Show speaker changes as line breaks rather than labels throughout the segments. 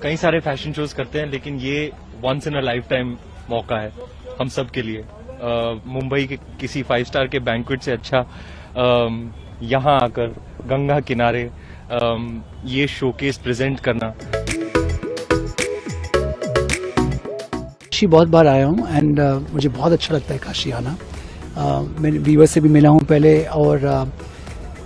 कई सारे fashion shows करते हैं, लेकिन ये once in a lifetime मौका है हम सब के लिए। मुंबई के किसी 5 स्टार के बैंक्वेट से अच्छा यहाँ आकर गंगा किनारे ये शोकेस प्रेजेंट करना।
काशी बहुत बार आया हूँ एंड मुझे बहुत अच्छा लगता है काशी आना। मैं वीवर से भी मिला हूँ पहले, और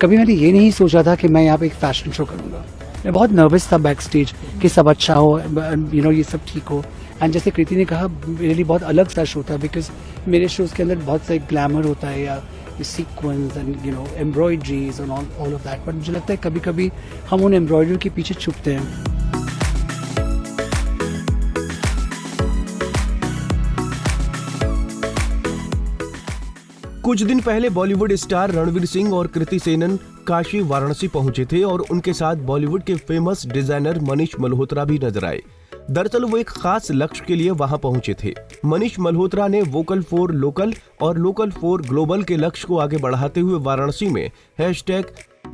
कभी मैंने ये नहीं सोचा था कि मैं यहाँ पे एक फैशन शो करूँगा। मैं बहुत नर्वस था बैक स्टेज कि सब अच्छा हो, ये सब ठीक हो। एंड जैसे कृति ने कहा, मेरे लिए बहुत अलग सा शो था, बिकॉज मेरे शोज के अंदर बहुत सा ग्लैमर होता है या sequence and embroideries and all of that, but मुझे लगता है कभी कभी हम उन एम्ब्रॉयडरी के पीछे छुपते हैं।
कुछ दिन पहले बॉलीवुड स्टार रणवीर सिंह और कृति सेनन काशी वाराणसी पहुंचे थे और उनके साथ बॉलीवुड के फेमस डिजाइनर मनीष मल्होत्रा भी नजर आए। दरअसल वो एक खास लक्ष्य के लिए वहां पहुंचे थे। मनीष मल्होत्रा ने वोकल फॉर लोकल और लोकल फॉर ग्लोबल के लक्ष्य को आगे बढ़ाते हुए वाराणसी में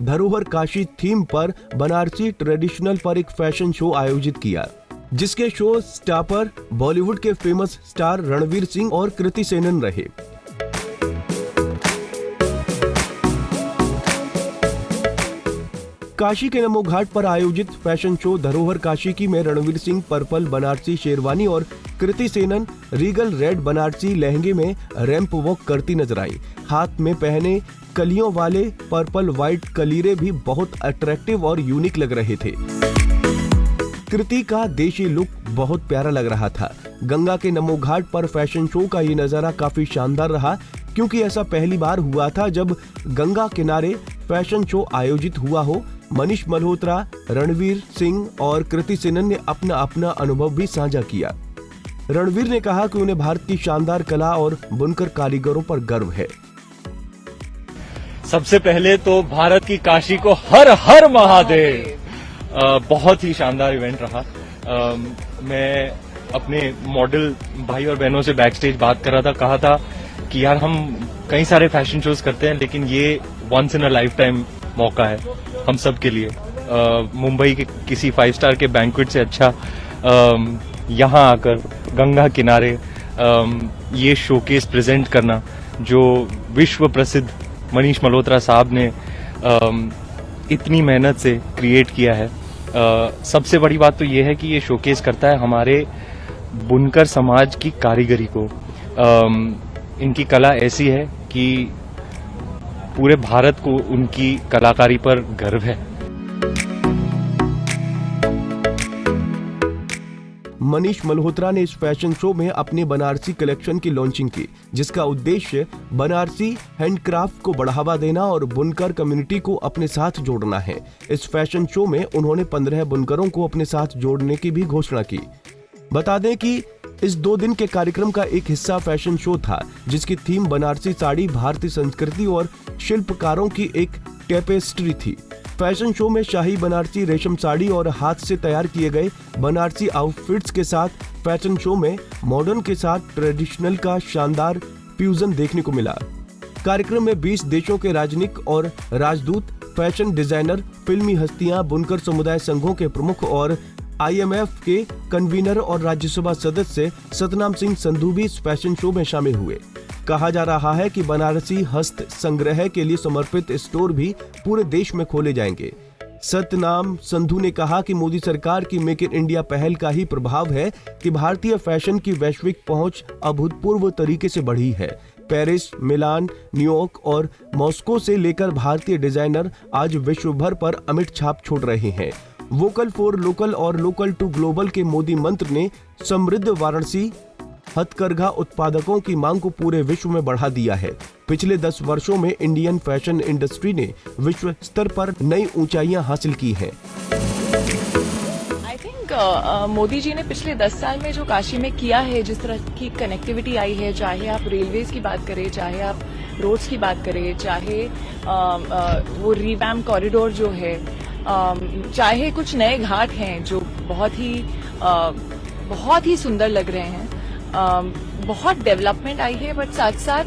#धरोहर काशी थीम पर बनारसी ट्रेडिशनल पर एक फैशन शो आयोजित किया, जिसके शो स्टॉपर बॉलीवुड के फेमस स्टार रणवीर सिंह और कृति सेनन रहे। काशी के नमो घाट पर आयोजित फैशन शो धरोहर काशी की में रणवीर सिंह पर्पल बनारसी शेरवानी और कृति सेनन रीगल रेड बनारसी लहंगे में रैंप वॉक करती नजर आई। हाथ में पहने कलियों वाले पर्पल व्हाइट कलीरे भी बहुत अट्रैक्टिव और यूनिक लग रहे थे। कृति का देशी लुक बहुत प्यारा लग रहा था। गंगा के नमो घाट पर फैशन शो का ये नजारा काफी शानदार रहा, क्योंकि ऐसा पहली बार हुआ था जब गंगा किनारे फैशन शो आयोजित हुआ हो। मनीष मल्होत्रा, रणवीर सिंह और कृति सेनन ने अपना अपना अनुभव भी साझा किया। रणवीर ने कहा कि उन्हें भारत की शानदार कला और बुनकर कारीगरों पर गर्व है।
सबसे पहले तो भारत की काशी को हर हर महादेव। बहुत ही शानदार इवेंट रहा। मैं अपने मॉडल भाई और बहनों से बैक स्टेज बात कर रहा था, कहा था कि यार हम कई सारे फैशन शोज करते हैं, लेकिन ये once in a lifetime मौका है हम सब के लिए। मुंबई के किसी 5 स्टार के बैंक्वेट से अच्छा यहाँ आकर गंगा किनारे ये शोकेस प्रेजेंट करना, जो विश्व प्रसिद्ध मनीष मल्होत्रा साहब ने इतनी मेहनत से क्रिएट किया है। सबसे बड़ी बात तो ये है कि ये शोकेस करता है हमारे बुनकर समाज की कारीगरी को। इनकी कला ऐसी है कि पूरे भारत को उनकी कलाकारी पर गर्व है।
मनीष मल्होत्रा ने इस फैशन शो में अपने बनारसी कलेक्शन की लॉन्चिंग की, जिसका उद्देश्य बनारसी हैंडक्राफ्ट को बढ़ावा देना और बुनकर कम्युनिटी को अपने साथ जोड़ना है। इस फैशन शो में उन्होंने 15 बुनकरों को अपने साथ जोड़ने की भी घोषणा की। बता दें कि इस 2 दिन के कार्यक्रम का एक हिस्सा फैशन शो था, जिसकी थीम बनारसी साड़ी, भारतीय संस्कृति और शिल्पकारों की एक टेपेस्ट्री थी। फैशन शो में शाही बनारसी रेशम साड़ी और हाथ से तैयार किए गए बनारसी आउटफिट्स के साथ फैशन शो में मॉडर्न के साथ ट्रेडिशनल का शानदार फ्यूजन देखने को मिला। कार्यक्रम में 20 देशों के राजनयिक और राजदूत, फैशन डिजाइनर, फिल्मी हस्तियां, बुनकर समुदाय संघों के प्रमुख और IMF के कन्वीनर और राज्यसभा सदस्य सतनाम सिंह संधू भी इस फैशन शो में शामिल हुए। कहा जा रहा है कि बनारसी हस्त संग्रह के लिए समर्पित स्टोर भी पूरे देश में खोले जाएंगे। सतनाम संधू ने कहा कि मोदी सरकार की मेक इन इंडिया पहल का ही प्रभाव है कि भारतीय फैशन की वैश्विक पहुंच अभूतपूर्व तरीके से बढ़ी है। पेरिस, मिलान, न्यूयॉर्क और मॉस्को से लेकर भारतीय डिजाइनर आज विश्व भर पर अमिट छाप छोड़ रहे हैं। वोकल फॉर लोकल और लोकल टू ग्लोबल के मोदी मंत्र ने समृद्ध वाराणसी हथकरघा उत्पादकों की मांग को पूरे विश्व में बढ़ा दिया है। पिछले 10 वर्षों में इंडियन फैशन इंडस्ट्री ने विश्व स्तर पर नई ऊंचाइयां हासिल की हैं।
आई थिंक मोदी जी ने पिछले 10 साल में जो काशी में किया है, जिस तरह की कनेक्टिविटी आई है, चाहे आप रेलवेज की बात करें, चाहे आप रोड्स की बात करें, चाहे वो रिवैम्प कॉरिडोर जो है, चाहे कुछ नए घाट हैं जो बहुत ही सुंदर लग रहे हैं। बहुत डेवलपमेंट आई है, बट साथ साथ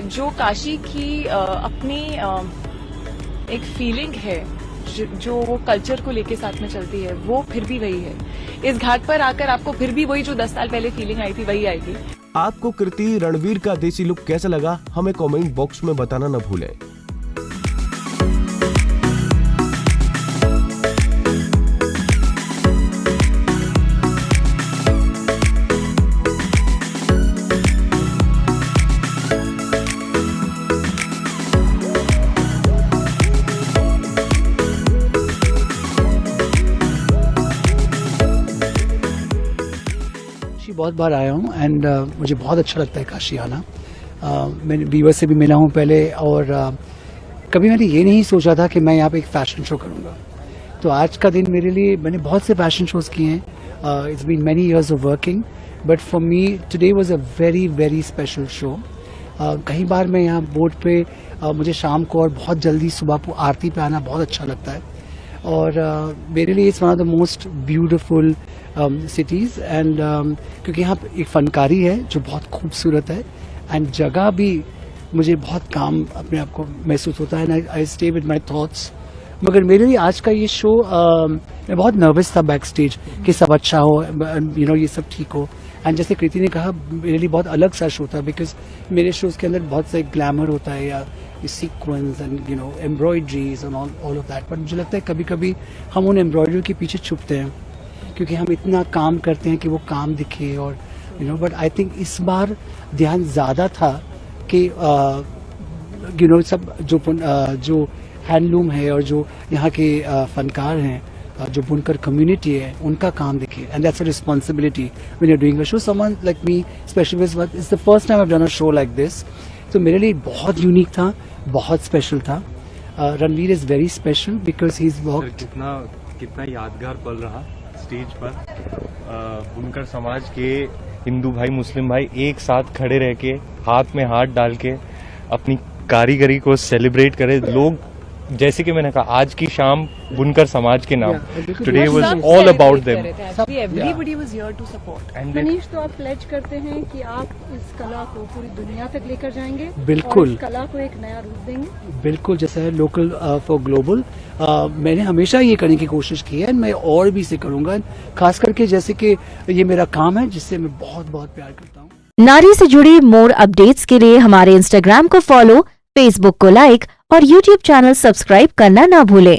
जो काशी की अपनी एक फीलिंग है जो वो कल्चर को लेके साथ में चलती है वो फिर भी वही है। इस घाट पर आकर आपको फिर भी वही जो 10 साल पहले फीलिंग आई थी वही आएगी।
आपको कृति रणवीर का देसी लुक कैसा लगा, हमें कमेंट बॉक्स में बताना न भूलें।
बहुत बार आया हूँ एंड मुझे बहुत अच्छा लगता है काशी आना। मैंने वीवर से भी मिला हूँ पहले और कभी मैंने ये नहीं सोचा था कि मैं यहाँ पे एक फैशन शो करूँगा। तो आज का दिन मेरे लिए, मैंने बहुत से फैशन शोज किए हैं, it's been many years of working, but for me today was a very very special show. कई बार मैं यहाँ बोर्ड पे मुझे शाम को और बहुत जल्दी सुबह आरती पे आना बहुत अच्छा लगता है और मेरे लिए it's one of the most beautiful cities and क्योंकि यहाँ पे एक फनकारी है जो बहुत खूबसूरत है एंड जगह भी मुझे बहुत काम अपने आप को महसूस होता है and I stay with my thoughts. मगर मेरे लिए आज का ये शो मैं बहुत नर्वस था बैक स्टेज कि सब अच्छा हो, ये सब ठीक हो। एंड जैसे कृति ने कहा, मेरे लिए बहुत अलग सा शो था बिकॉज मेरे शोज के अंदर बहुत सा ग्लैमर होता है या sequence and embroideries and all of that, but मुझे लगता है कभी कभी हम उन एम्ब्रॉयडरी के पीछे छुपते हैं क्योंकि हम इतना काम करते हैं कि वो काम दिखे और बट आई थिंक इस बार ध्यान ज़्यादा था कि सब जो हैंडलूम है और जो यहाँ के फनकार हैं, जो बुनकर कम्युनिटी है, उनका काम दिखे and that's a responsibility when you are doing a show. Someone like me specially it's the first time I have done a show like this, तो मेरे लिए बहुत यूनिक था, बहुत स्पेशल था। Ranveer is very special because he is worked.
कितना यादगार पल रहा स्टेज पर, बुनकर समाज के हिंदू भाई मुस्लिम भाई एक साथ खड़े रह के हाथ में हाथ डाल के अपनी कारीगरी को सेलिब्रेट करे। लोग, जैसे कि मैंने कहा, आज की शाम बुनकर समाज के नाम, today was all about them.
Everybody was here to support.
Manish, तो आप प्लेज करते हैं कि आप इस कला को पूरी दुनिया तक लेकर जाएंगे?
बिल्कुल।
और इस कला को एक नया रूप देंगे?
बिल्कुल, जैसा है लोकल फॉर ग्लोबल, मैंने हमेशा ये करने की कोशिश की है, मैं और भी इसे करूंगा, खास करके जैसे कि ये मेरा काम है जिससे मैं बहुत बहुत प्यार करता हूँ।
नारी से जुड़ी मोर अपडेट्स के लिए हमारे इंस्टाग्राम को फॉलो, फेसबुक को लाइक और यूट्यूब चैनल सब्सक्राइब करना ना भूलें।